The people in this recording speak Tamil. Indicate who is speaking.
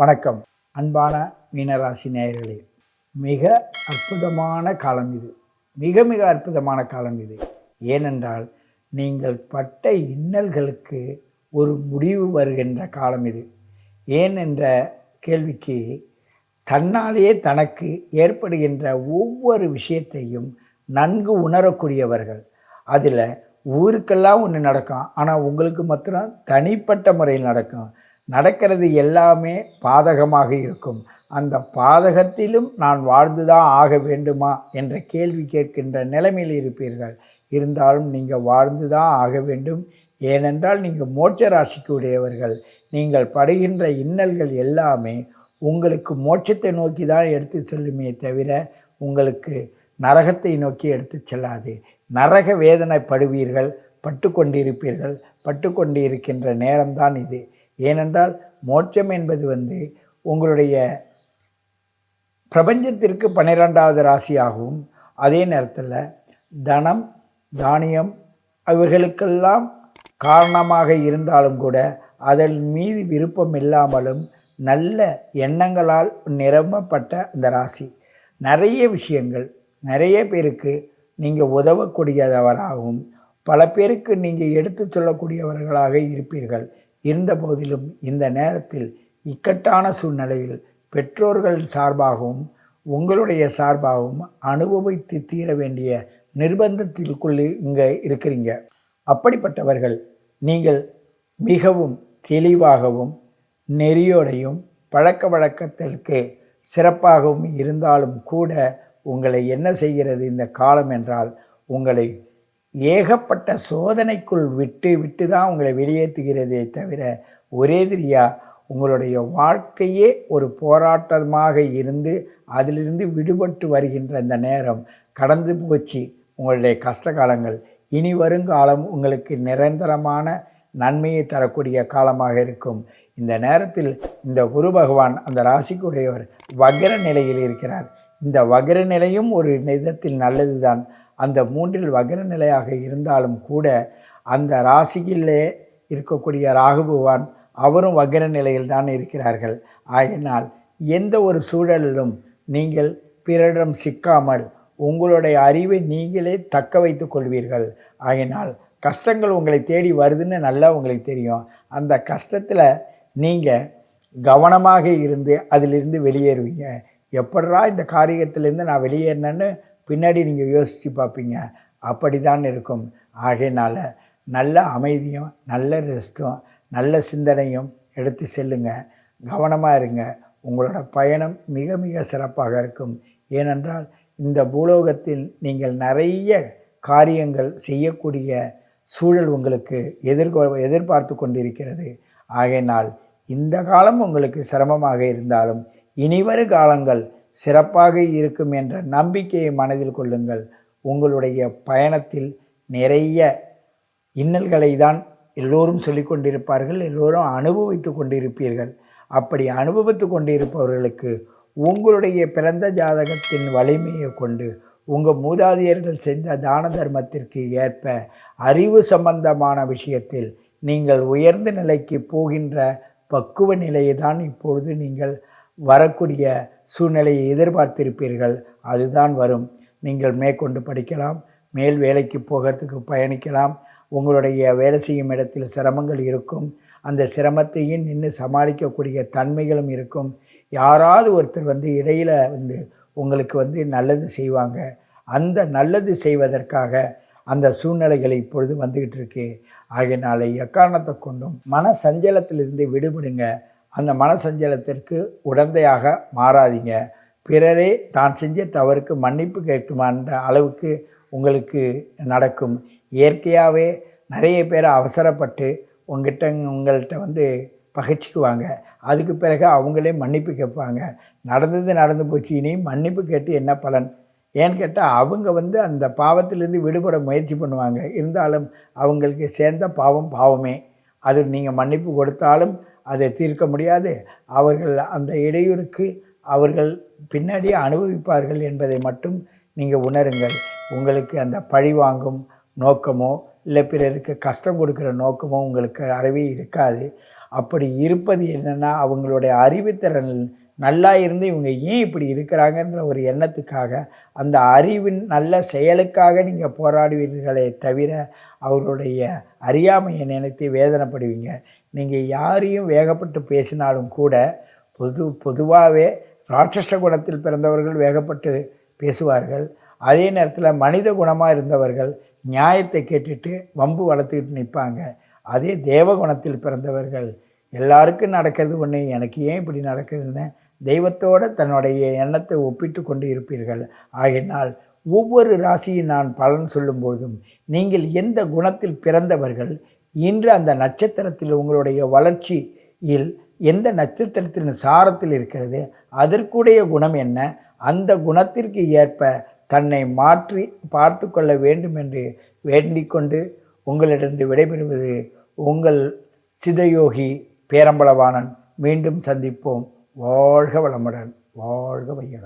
Speaker 1: வணக்கம். அன்பான மீனராசி நேயர்களே, மிக அற்புதமான காலம் இது. மிக மிக அற்புதமான காலம் இது. ஏனென்றால் நீங்கள் பட்ட இன்னல்களுக்கு ஒரு முடிவு வருகின்ற காலம் இது. ஏன் என்ற கேள்விக்கு, தன்னாலேயே தனக்கு ஏற்படுகின்ற ஒவ்வொரு விஷயத்தையும் நன்கு உணரக்கூடியவர்கள். அதில் ஊருக்கெல்லாம் ஒன்று நடக்கும், ஆனால் உங்களுக்கு மாத்திரம் தனிப்பட்ட முறையில் நடக்கும். நடக்கிறது எல்லாமே பாதகமாக இருக்கும். அந்த பாதகத்திலும் நான் வாழ்ந்துதான் ஆக வேண்டுமா என்ற கேள்வி கேட்கின்ற நிலைமையில் இருப்பீர்கள். இருந்தாலும் நீங்கள் வாழ்ந்துதான் ஆக வேண்டும். ஏனென்றால் நீங்கள் மோட்ச ராசிக்கு உடையவர்கள். நீங்கள் படுகின்ற இன்னல்கள் எல்லாமே உங்களுக்கு மோட்சத்தை நோக்கி தான் எடுத்து செல்லுமே தவிர உங்களுக்கு நரகத்தை நோக்கி எடுத்து செல்லாது. நரக வேதனைப்படுவீர்கள், பட்டு கொண்டிருப்பீர்கள். பட்டு கொண்டிருக்கின்ற நேரம்தான் இது. ஏனென்றால் மோட்சம் என்பது உங்களுடைய பிரபஞ்சத்திற்கு 12வது ராசியாகவும், அதே நேரத்தில் தனம் தானியம் அவர்களுக்கெல்லாம் காரணமாக இருந்தாலும் கூட அதன் மீது விருப்பம் இல்லாமலும் நல்ல எண்ணங்களால் நிரம்பப்பட்ட அந்த ராசி. நிறைய விஷயங்கள் நிறைய பேருக்கு நீங்கள் உதவக்கூடியவராகவும் பல பேருக்கு நீங்கள் எடுத்து சொல்லக்கூடியவர்களாக இருப்பீர்கள். இருந்த போதிலும் இந்த நேரத்தில் இக்கட்டான சூழ்நிலையில் பெற்றோர்கள் சார்பாகவும் உங்களுடைய சார்பாகவும் அனுபவித்து தீர வேண்டிய நிர்பந்தத்திற்குள்ளே இங்கே இருக்கிறீங்க. அப்படிப்பட்டவர்கள் நீங்கள் மிகவும் தெளிவாகவும் நெறியோடையும் பழக்க வழக்கத்திற்கு சிறப்பாகவும் இருந்தாலும் கூட உங்களை என்ன செய்கிறது இந்த காலம் என்றால், உங்களை ஏகப்பட்ட சோதனைக்குள் விட்டு தான் உங்களை வெளியேற்றுகிறதே தவிர ஒரேதிரியாக உங்களுடைய வாழ்க்கையே ஒரு போராட்டமாக இருந்து அதிலிருந்து விடுபட்டு வருகின்ற இந்த நேரம் கடந்து போச்சு. உங்களுடைய கஷ்ட காலங்கள் இனி வருங்காலம் உங்களுக்கு நிரந்தரமான நன்மையை தரக்கூடிய காலமாக இருக்கும். இந்த நேரத்தில் இந்த குரு பகவான் அந்த ராசிக்குடையவர் வக்ர நிலையில் இருக்கிறார். இந்த வக்ர நிலையும் ஒரு விதத்தில் நல்லது தான். அந்த 3 வக்ர நிலையாக இருந்தாலும் கூட அந்த ராசியிலே இருக்கக்கூடிய ராகு பகவான் அவரும் வக்ர நிலையில் தான் இருக்கிறார்கள். ஆகினால் எந்த ஒரு சூழலிலும் நீங்கள் பிறரிடம் சிக்காமல் உங்களுடைய அறிவை நீங்களே தக்க வைத்து கொள்வீர்கள். ஆகினால் கஷ்டங்கள் உங்களை தேடி வருதுன்னு நல்லா உங்களுக்கு தெரியும். அந்த கஷ்டத்தில் நீங்கள் கவனமாக இருந்து அதிலிருந்து வெளியேறுவீங்க. எப்படா இந்த காரியத்திலேருந்து நான் வெளியேறினேன்னு பின்னாடி நீங்கள் யோசித்து பார்ப்பீங்க. அப்படி தான் இருக்கும். ஆகையினால் நல்ல அமைதியும் நல்ல ரெஸ்ட்டும் நல்ல சிந்தனையும் எடுத்து செல்லுங்க. கவனமாக இருங்க. உங்களோட பயணம் மிக மிக சிறப்பாக இருக்கும். ஏனென்றால் இந்த பூலோகத்தில் நீங்கள் நிறைய காரியங்கள் செய்யக்கூடிய சூழல் உங்களுக்கு எதிர்பார்த்து கொண்டிருக்கிறது. ஆகையினால் இந்த காலம் உங்களுக்கு சிரமமாக இருந்தாலும் இனிவரு காலங்கள் சிறப்பாக இருக்கும் என்ற நம்பிக்கையை மனதில் கொள்ளுங்கள். உங்களுடைய பயணத்தில் நிறைய இன்னல்களை தான் எல்லோரும் சொல்லி கொண்டிருப்பார்கள், எல்லோரும் அனுபவித்து கொண்டிருப்பீர்கள். அப்படி அனுபவித்து கொண்டிருப்பவர்களுக்கு உங்களுடைய பிறந்த ஜாதகத்தின் வலிமையை கொண்டு உங்கள் மூதாதையர்கள் செய்த தான தர்மத்திற்கு ஏற்ப அறிவு சம்பந்தமான விஷயத்தில் நீங்கள் உயர்ந்த நிலைக்கு போகின்ற பக்குவ நிலையை தான் இப்பொழுது நீங்கள் வரக்கூடிய சூழ்நிலையை எதிர்பார்த்திருப்பீர்கள். அதுதான் வரும். நீங்கள் மேற்கொண்டு படிக்கலாம், மேல் வேலைக்கு போகிறதுக்கு பயணிக்கலாம். உங்களுடைய வேலை செய்யும் இடத்தில் சிரமங்கள் இருக்கும். அந்த சிரமத்தையும் நின்று சமாளிக்கக்கூடிய தன்மைகளும் இருக்கும். யாராவது ஒருத்தர் இடையில் உங்களுக்கு நல்லது செய்வாங்க. அந்த நல்லது செய்வதற்காக அந்த சூழ்நிலைகளை இப்பொழுது வந்துக்கிட்டு இருக்கு. ஆகையினால எக்காரணத்தை கொண்டும் மன சஞ்சலத்திலிருந்து விடுபடுங்க. அந்த மனசஞ்சலத்திற்கு உடந்தையாக மாறாதீங்க. பிறரே தான் செஞ்ச தவறுக்கு மன்னிப்பு கேட்குமான்ற அளவுக்கு உங்களுக்கு நடக்கும். இயற்கையாகவே நிறைய பேர் அவசரப்பட்டு உங்கள்கிட்ட பகைச்சிக்குவாங்க. அதுக்கு பிறகு அவங்களே மன்னிப்பு கேட்பாங்க. நடந்து போச்சு, இனி மன்னிப்பு கேட்டு என்ன பலன்? ஏன்னு கேட்டால் அவங்க அந்த பாவத்திலேருந்து விடுபட முயற்சி பண்ணுவாங்க. இருந்தாலும் அவங்களுக்கு சேர்ந்த பாவமே. அது நீங்கள் மன்னிப்பு கொடுத்தாலும் அதை தீர்க்க முடியாது. அவர்கள் அந்த இடையூறுக்கு அவர்கள் பின்னாடியே அனுபவிப்பார்கள் என்பதை மட்டும் நீங்கள் உணருங்கள். உங்களுக்கு அந்த பழி வாங்கும் நோக்கமோ இல்லை பிறருக்கு கஷ்டம் கொடுக்குற நோக்கமோ உங்களுக்கு அறவே இருக்காது. அப்படி இருப்பது என்னென்னா, அவங்களுடைய அறிவுத்திறன் நல்லா இருந்து இவங்க ஏன் இப்படி இருக்கிறாங்கன்ற ஒரு எண்ணத்துக்காக, அந்த அறிவின் நல்ல செயலுக்காக நீங்கள் போராடுவீர்களே தவிர, அவர்களுடைய அறியாமையை நினைத்து வேதனைப்படுவீங்க. நீங்கள் யாரையும் வேகப்பட்டு பேசினாலும் கூட பொதுவாகவே ராட்சச குணத்தில் பிறந்தவர்கள் வேகப்பட்டு பேசுவார்கள். அதே நேரத்தில் மனித குணமாக இருந்தவர்கள் நியாயத்தை கேட்டுட்டு வம்பு வளர்த்துக்கிட்டு நிற்பாங்க. அதே தேவகுணத்தில் பிறந்தவர்கள் எல்லாருக்கும் நடக்கிறது ஒன்று, எனக்கு ஏன் இப்படி நடக்குதுன்னு தெய்வத்தோடு தன்னுடைய எண்ணத்தை ஒப்பிட்டு கொண்டு இருப்பீர்கள். ஆகையினால் ஒவ்வொரு ராசியை நான் பலன் சொல்லும்போதும் நீங்கள் எந்த குணத்தில் பிறந்தவர்கள், இன்று அந்த நட்சத்திரத்தில் உங்களுடைய வளர்ச்சியில் எந்த நட்சத்திரத்தின் சாரத்தில் இருக்கிறது, அதற்குடைய குணம் என்ன, அந்த குணத்திற்கு ஏற்ப தன்னை மாற்றி பார்த்து கொள்ள வேண்டும் என்று வேண்டிக்கொண்டு உங்களிடந்து விடைபெறுவது உங்கள் சிதயோகி பேரம்பலவாணன். மீண்டும் சந்திப்போம். வாழ்க வளமுடன், வாழ்க வையகம்.